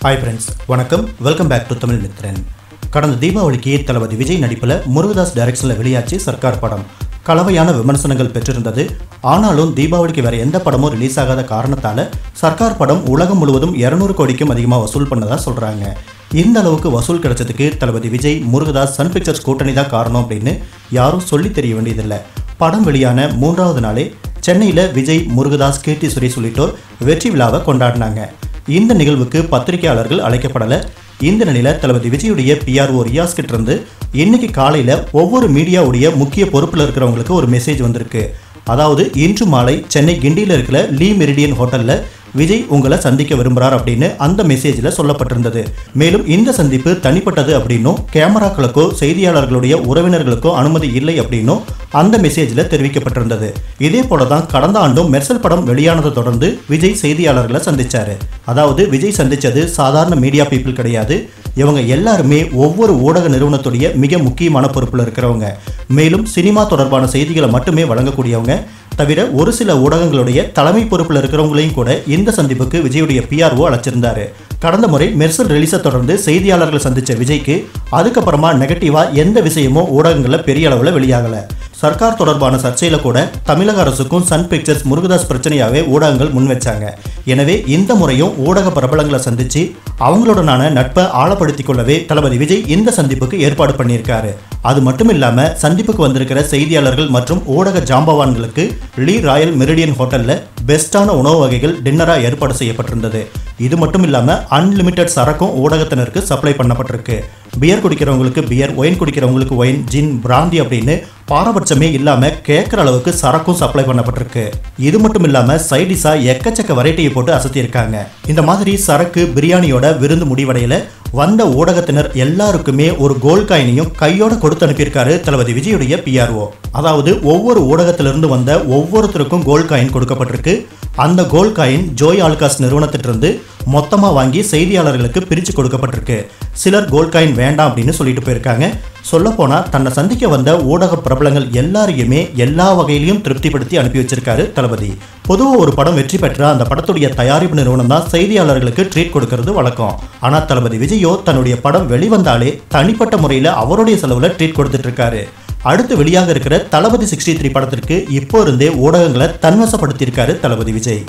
Hi friends, வணக்கம். Welcome back to Tamil Mithran. கடந்த தீபாவளிக்கு தளபதி விஜய் நடிப்பில் முருகதாஸ் டைரக்ஷனில் வெளியாச்சு சர்க்கார் படம். கலவையான விமர்சனங்கள் பெற்றிருந்தது. ஆனாலும் தீபாவளிக்கு வேற எந்த படமும் ரிலீஸ் ஆகாத காரணத்தால சர்க்கார் படம் உலகம் முழுவதும் 200 கோடிக்கும் அதிகமாக வசூல் பண்ணதா சொல்றாங்க. இந்த அளவுக்கு வசூல் கிடைச்சதுக்கு தளபதி விஜய் முருகதாஸ் சன் பிக்சர்ஸ் கூட்டணி தான் காரணம் அப்படின்னு யாரும் சொல்லி தெரிய வேண்டியதில்லை. படம் வெளியான 3வது நாளே சென்னையில் விஜய், முருகதாஸ், கீர்த்தி சுரேஷ் உள்ளிட்டோர் வெற்றி விழாவை கொண்டாடினாங்க. இந்த நிகழ்வுக்கு பத்திரிகையாளர்கள் அழைக்கப்படலை. இந்த நிலையில் தளபதி விஜயுடைய PRO ரியாஸ் கிட்ட இருந்து இன்னைக்கு காலையில் ஒவ்வொரு மீடியாவுடைய முக்கிய பொறுப்பில் இருக்கிறவங்களுக்கு ஒரு மெசேஜ் வந்திருக்கு. அதாவது இன்று மாலை சென்னை கிண்டியில் இருக்கிற லீ மெரிடியன் ஹோட்டலில் விஜய் உங்களை சந்திக்க விரும்புகிறார் அப்படின்னு அந்த மெசேஜில் சொல்லப்பட்டிருந்தது. மேலும் இந்த சந்திப்பு தனிப்பட்டது அப்படின்னும் கேமராக்களுக்கோ செய்தியாளர்களுடைய உறவினர்களுக்கோ அனுமதி இல்லை அப்படின்னும் அந்த மெசேஜில் தெரிவிக்கப்பட்டிருந்தது. இதே போல தான் கடந்த ஆண்டும் மெர்சல் படம் வெளியானதை தொடர்ந்து விஜய் செய்தியாளர்களை சந்திச்சாரு. அதாவது விஜய் சந்திச்சது சாதாரண மீடியா பீப்புள் கிடையாது. இவங்க எல்லாருமே ஒவ்வொரு ஊடக நிறுவனத்துடைய மிக முக்கியமான பொறுப்பில் இருக்கிறவங்க. மேலும் சினிமா தொடர்பான செய்திகளை மட்டுமே வழங்கக்கூடியவங்க. தவிர ஒரு சில ஊடகங்களுடைய தலைமை பொறுப்பில் இருக்கிறவங்களையும் கூட இந்த சந்திப்புக்கு விஜயுடைய PRO அழைச்சிருந்தாரு. கடந்த முறை மெர்சல் ரிலீஸை தொடர்ந்து செய்தியாளர்களை சந்திச்ச விஜய்க்கு அதுக்கப்புறமா நெகட்டிவா எந்த விஷயமும் ஊடகங்களில் பெரிய அளவில் வெளியாகலை. சர்க்கார் தொடர்பான சர்ச்சையில கூட தமிழக அரசுக்கும் சன் பிக்சர்ஸ் முருகதாஸ் பிரச்சனையாவே ஊடகங்கள் முன் வச்சாங்க. எனவே இந்த முறையும் ஊடக பிரபலங்களை சந்திச்சு அவங்களுடனான நட்பை ஆழப்படுத்திக் கொள்ளவே தளபதி விஜய் இந்த சந்திப்புக்கு ஏற்பாடு பண்ணியிருக்காரு. அது மட்டும் இல்லாம சந்திப்புக்கு வந்திருக்கிற செய்தியாளர்கள் மற்றும் ஊடக ஜாம்பவான்களுக்கு லீ ராயல் மெரிடியன் ஹோட்டல்ல பெஸ்டான உணவு வகைகள் டின்னரா ஏற்பாடு செய்யப்பட்டிருந்தது. இது மட்டும் இல்லாம அன்லிமிட்டெட் சரக்கும் ஊடகத்தினருக்கு சப்ளை பண்ணப்பட்டிருக்கு. பியர் குடிக்கிறவங்களுக்கு பியர், ஒயின் குடிக்கிறவங்களுக்கு ஒயின், ஜின், பிராந்தி அப்படின்னு பாரபட்சமே இல்லாம கேட்குற அளவுக்கு சரக்கும் சப்ளை பண்ணப்பட்டிருக்கு. இது மட்டும் இல்லாம சைடிஸா எக்கச்சக்க வெரைட்டியை போட்டு அசத்தியிருக்காங்க. இந்த மாதிரி சரக்கு பிரியாணியோட விருந்து முடிவடையில வந்த ஊடகத்தினர் எல்லாருக்குமே ஒரு கோல்ட் காயினையும் கையோட கொடுத்து அனுப்பியிருக்காரு தளபதி விஜயுடைய PRO. அதாவது ஒவ்வொரு ஊடகத்திலிருந்து வந்த ஒவ்வொருத்தருக்கும் கோல்ட் காயின் கொடுக்கப்பட்டிருக்கு. அந்த கோல்ட் காயின் ஜோய் ஆல்காஸ் நிறுவனத்திலிருந்து மொத்தமா வாங்கி செய்தியாளர்களுக்கு பிரித்து கொடுக்கப்பட்டிருக்கு. சிலர் கோல்ட் காயின் வேண்டாம் அப்படின்னு சொல்லிட்டு போயிருக்காங்க. சொல்லப்போனா தன்னை சந்திக்க வந்த ஊடக பிரபலங்கள் எல்லாரையுமே எல்லா வகையிலையும் திருப்திப்படுத்தி அனுப்பி வச்சிருக்காரு தளபதி. பொதுவாக ஒரு படம் வெற்றி பெற்றா அந்த படத்துடைய தயாரிப்பு நிறுவனம் தான் செய்தியாளர்களுக்கு ட்ரீட் கொடுக்கறது வழக்கம். ஆனா தளபதி விஜயோ தன்னுடைய படம் வெளிவந்தாலே தனிப்பட்ட முறையில் அவருடைய செலவுல ட்ரீட் கொடுத்துட்டு இருக்காரு. அடுத்து வெளியாக இருக்கிற தளபதி 63 படத்திற்கு இப்போ இருந்தே ஊடகங்களை தன்வசப்படுத்தியிருக்காரு தளபதி விஜய்.